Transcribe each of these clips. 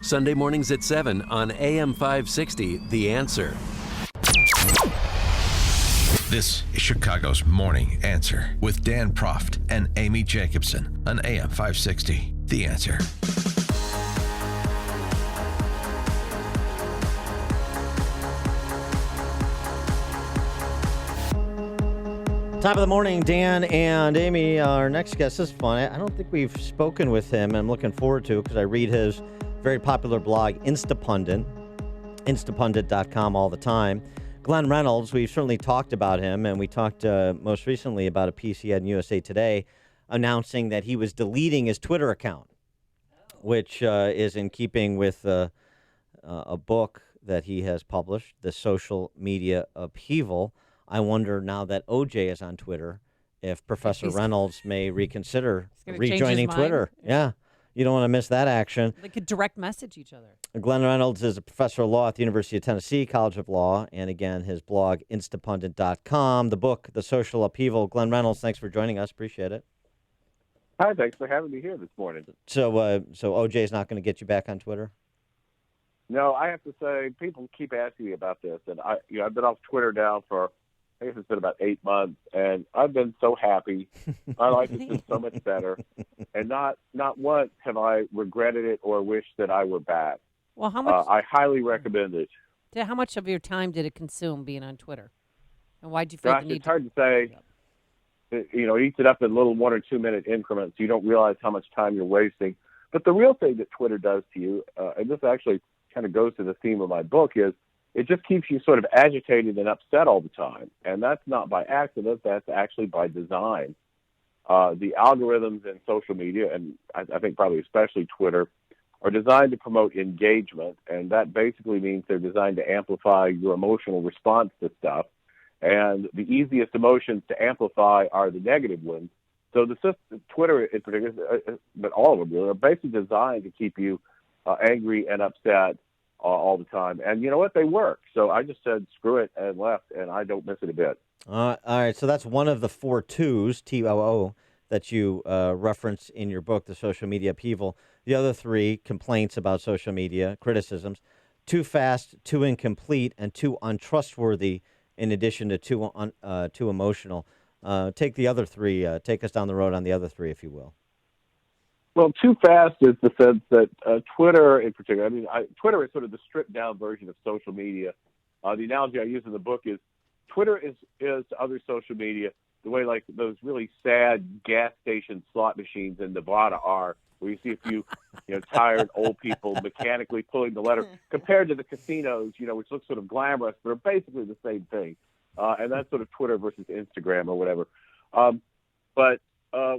Sunday mornings at 7 on AM 560, The Answer. This is Chicago's Morning Answer with Dan Proft and Amy Jacobson on AM 560, The Answer. Top of the morning, Dan and Amy. Our next guest is fun. I don't think we've spoken with him. I'm looking forward to it because I read his very popular blog, Instapundit, Instapundit.com all the time. Glenn Reynolds, we've certainly talked about him, and we talked most recently about a piece he had in USA Today announcing that he was deleting his Twitter account, which is in keeping with a book that he has published, The Social Media Upheaval. I wonder now that OJ is on Twitter if Professor Reynolds may reconsider rejoining Twitter. Yeah. You don't want to miss that action. They could direct message each other. Glenn Reynolds is a professor of law at the University of Tennessee College of Law. And again, his blog, Instapundit.com. The book, The Social Upheaval. Glenn Reynolds, thanks for joining us. Appreciate it. Hi, thanks for having me here this morning. So OJ is not going to get you back on Twitter? No, I have to say, people keep asking me about this. And I've been off Twitter now for, I guess it's been about 8 months, and I've been so happy. My life has been so much better, and not once have I regretted it or wished that I were back. Well, how much? I highly recommend it. How much of your time did it consume being on Twitter, and why did you feel the need? It's hard to say. It eats it up in little 1 or 2 minute increments. You don't realize how much time you're wasting. But the real thing that Twitter does to you, and this actually kind of goes to the theme of my book, is it just keeps you sort of agitated and upset all the time. And that's not by accident. That's actually by design. The algorithms in social media, and I think probably especially Twitter, are designed to promote engagement. And that basically means they're designed to amplify your emotional response to stuff. And the easiest emotions to amplify are the negative ones. So the system, Twitter in particular, but all of them really, are basically designed to keep you angry and upset all the time. And you know what? They work. So I just said, screw it, and left, and I don't miss it a bit. All right. So that's one of the 4 twos, TOO, that you reference in your book, The Social Media Upheaval. The other 3 complaints about social media, criticisms: too fast, too incomplete, and too untrustworthy, in addition to too emotional. Take the other 3, take us down the road on the other 3, if you will. Well, too fast is the sense that Twitter in particular, Twitter is sort of the stripped-down version of social media. The analogy I use in the book is Twitter is to other social media the way like those really sad gas station slot machines in Nevada are, where you see a few tired old people mechanically pulling the lever, compared to the casinos, which look sort of glamorous, but are basically the same thing. And that's sort of Twitter versus Instagram or whatever. But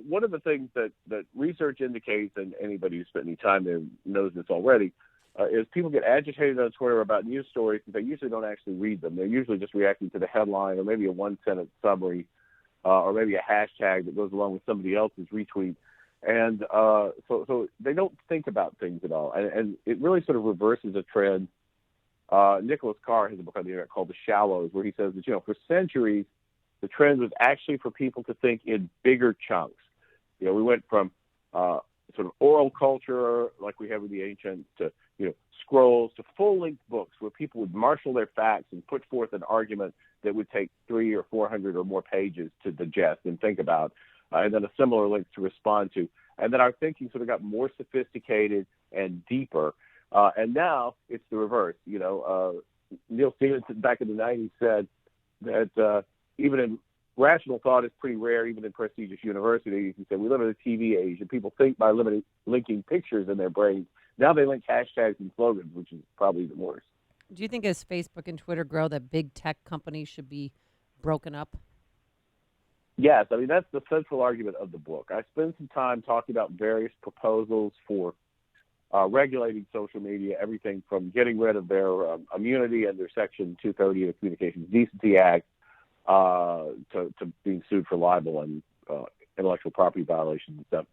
one of the things that research indicates, and anybody who's spent any time there knows this already, is people get agitated on Twitter about news stories, and they usually don't actually read them. They're usually just reacting to the headline or maybe a one-sentence summary or maybe a hashtag that goes along with somebody else's retweet. And so they don't think about things at all. And it really sort of reverses a trend. Nicholas Carr has a book on the internet called The Shallows, where he says that, for centuries, the trend was actually for people to think in bigger chunks. We went from sort of oral culture, like we have with the ancients, to scrolls, to full-length books where people would marshal their facts and put forth an argument that would take 300 or 400 or more pages to digest and think about, and then a similar length to respond to. And then our thinking sort of got more sophisticated and deeper. And now it's the reverse. Neil Stephenson back in the 90s said that even in rational thought is pretty rare, even in prestigious universities. He said, we live in a TV age, and people think by linking pictures in their brains. Now they link hashtags and slogans, which is probably even worse. Do you think as Facebook and Twitter grow that big tech companies should be broken up? Yes. That's the central argument of the book. I spend some time talking about various proposals for regulating social media, everything from getting rid of their immunity under Section 230 of the Communications Decency Act to being sued for libel and intellectual property violations and stuff,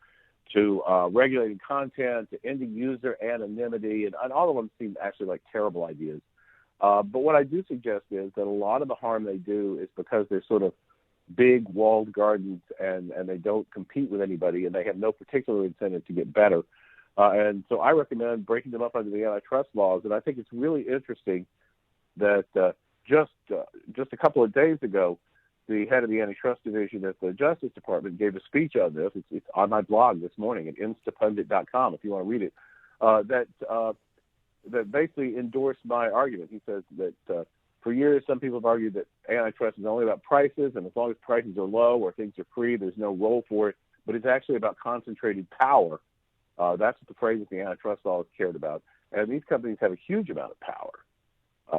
to regulating content, to ending user anonymity, and all of them seem actually like terrible ideas. But what I do suggest is that a lot of the harm they do is because they're sort of big walled gardens and they don't compete with anybody and they have no particular incentive to get better. And so I recommend breaking them up under the antitrust laws. And I think it's really interesting that just a couple of days ago, the head of the antitrust division at the Justice Department gave a speech on this. It's on my blog this morning at Instapundit.com if you want to read it. That basically endorsed my argument. He says that for years some people have argued that antitrust is only about prices, and as long as prices are low or things are free, there's no role for it. But it's actually about concentrated power. That's what the phrase that the antitrust law is cared about. And these companies have a huge amount of power.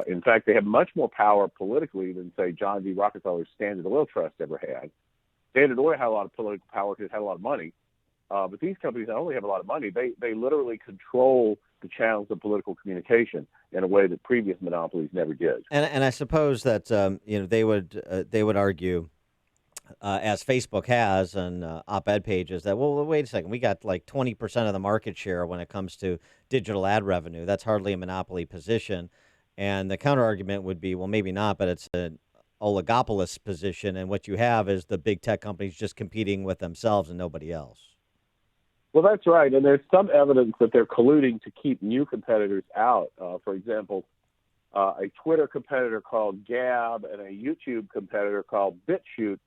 In fact, they have much more power politically than, say, John D. Rockefeller's Standard Oil Trust ever had. Standard Oil had a lot of political power because it had a lot of money. But these companies not only have a lot of money, they literally control the channels of political communication in a way that previous monopolies never did. And I suppose that they would argue, as Facebook has on op-ed pages, that well, wait a second, we got like 20% of the market share when it comes to digital ad revenue. That's hardly a monopoly position. And the counter argument would be, well, maybe not, but it's an oligopolist position, and what you have is the big tech companies just competing with themselves and nobody else. Well, that's right, and there's some evidence that they're colluding to keep new competitors out. For example, a Twitter competitor called Gab and a YouTube competitor called BitChute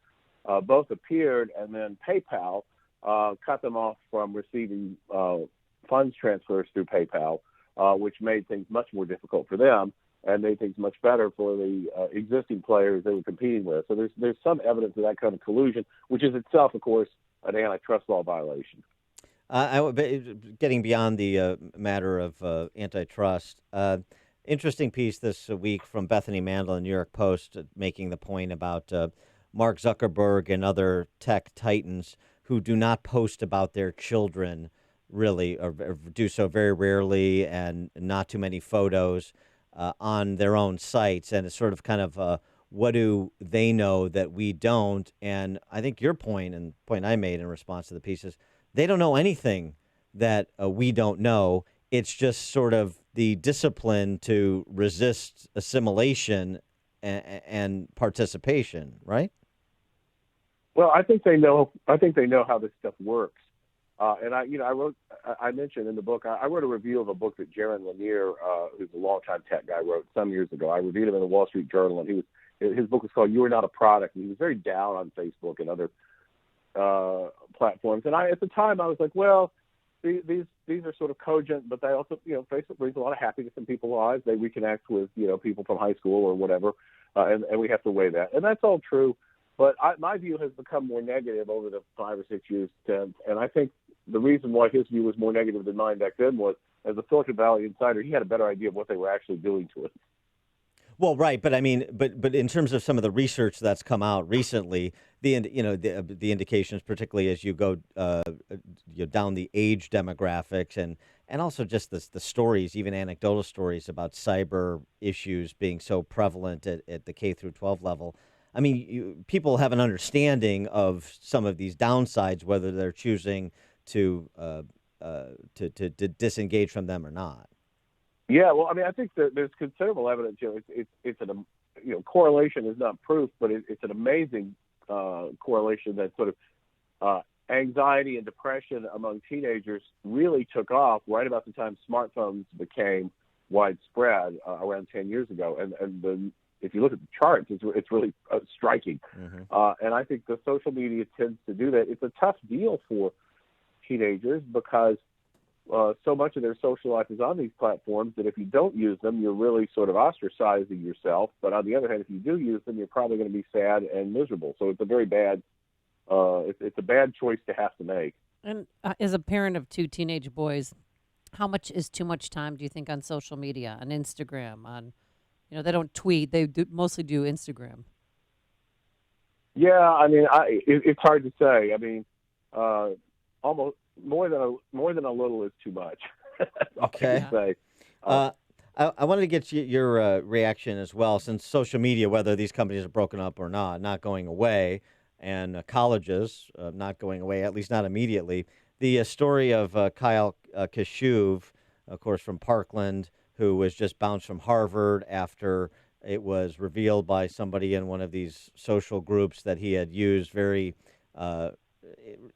both appeared, and then PayPal cut them off from receiving funds transfers through PayPal, which made things much more difficult for them and made things much better for the existing players they were competing with. So there's some evidence of that kind of collusion, which is itself, of course, an antitrust law violation. Getting beyond the matter of antitrust, interesting piece this week from Bethany Mandel in New York Post making the point about Mark Zuckerberg and other tech titans who do not post about their children really, or do so very rarely, and not too many photos on their own sites. And it's sort of kind of what do they know that we don't? And I think your point, and the point I made in response to the piece, is they don't know anything that we don't know. It's just sort of the discipline to resist assimilation and participation, right? Well, I think they know. I think they know how this stuff works. And I mentioned in the book, I wrote a review of a book that Jaron Lanier, who's a longtime tech guy, wrote some years ago. I reviewed him in the Wall Street Journal, and his book was called "You Are Not a Product." And he was very down on Facebook and other platforms. And at the time, I was like, well, these are sort of cogent, but they also, Facebook brings a lot of happiness in people's lives. They reconnect with, people from high school or whatever, and we have to weigh that. And that's all true. But my view has become more negative over the 5 or 6 years, and I think the reason why his view was more negative than mine back then was, as a Silicon Valley insider, he had a better idea of what they were actually doing to it. Well, right, but I mean, but in terms of some of the research that's come out recently, the indications, particularly as you go down the age demographics, and also just the stories, even anecdotal stories about cyber issues being so prevalent at the K through 12 level. I mean, people have an understanding of some of these downsides, whether they're choosing to disengage from them or not. Yeah, well, I mean, I think that there's considerable evidence. Correlation is not proof, but it's an amazing correlation that sort of anxiety and depression among teenagers really took off right about the time smartphones became widespread around 10 years ago. And if you look at the charts, it's really striking. Mm-hmm. And I think the social media tends to do that. It's a tough deal for teenagers because so much of their social life is on these platforms that if you don't use them, you're really sort of ostracizing yourself. But on the other hand, if you do use them, you're probably going to be sad and miserable. So it's a very bad, it's a bad choice to have to make. And as a parent of 2 teenage boys, how much is too much time, do you think, on social media, on Instagram, on, they don't tweet, they mostly do Instagram? Yeah, I mean, it's hard to say. I mean, almost more than a little is too much. Okay. I wanted to get your reaction as well, since social media, whether these companies are broken up or not going away, and colleges not going away, at least not immediately. The story of Kyle Kashuv, of course, from Parkland, who was just bounced from Harvard after it was revealed by somebody in one of these social groups that he had used very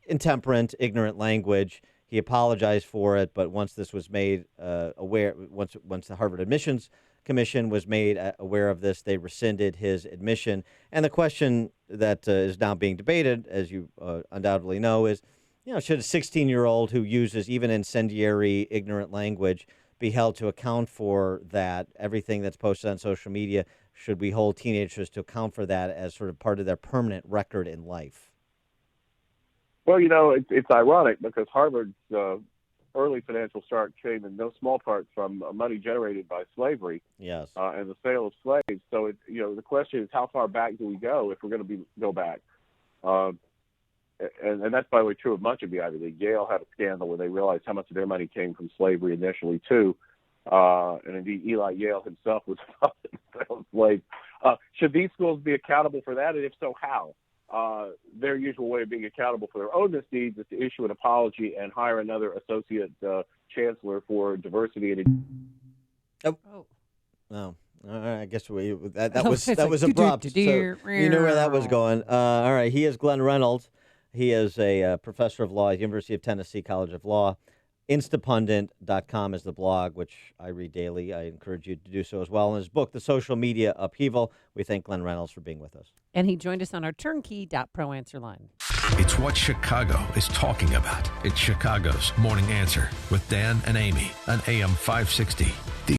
intemperate, ignorant language He apologized for it, but once this was made aware, once the Harvard Admissions Commission was made aware of this, they rescinded his admission. And the question that is now being debated, as you undoubtedly know, is, should a 16-year-old who uses even incendiary, ignorant language be held to account for that? Everything that's posted on social media, should we hold teenagers to account for that as sort of part of their permanent record in life? Well, it's ironic because Harvard's early financial start came in no small part from money generated by slavery. Yes. And the sale of slaves. So, the question is, how far back do we go if we're going to go back? And that's, by the way, true of much of the Ivy League. Yale had a scandal where they realized how much of their money came from slavery initially, too. And indeed, Eli Yale himself was involved in the sale of slaves. Should these schools be accountable for that? And if so, how? Their usual way of being accountable for their own misdeeds is to issue an apology and hire another associate chancellor for diversity and. Oh. All right. I guess that was abrupt. So you knew where that was going. All right. He is Glenn Reynolds. He is a professor of law at the University of Tennessee College of Law. Instapundit.com is the blog, which I read daily. I encourage you to do so as well. In his book, The Social Media Upheaval, we thank Glenn Reynolds for being with us. And he joined us on our turnkey.pro answer line. It's what Chicago is talking about. It's Chicago's Morning Answer with Dan and Amy on AM 560.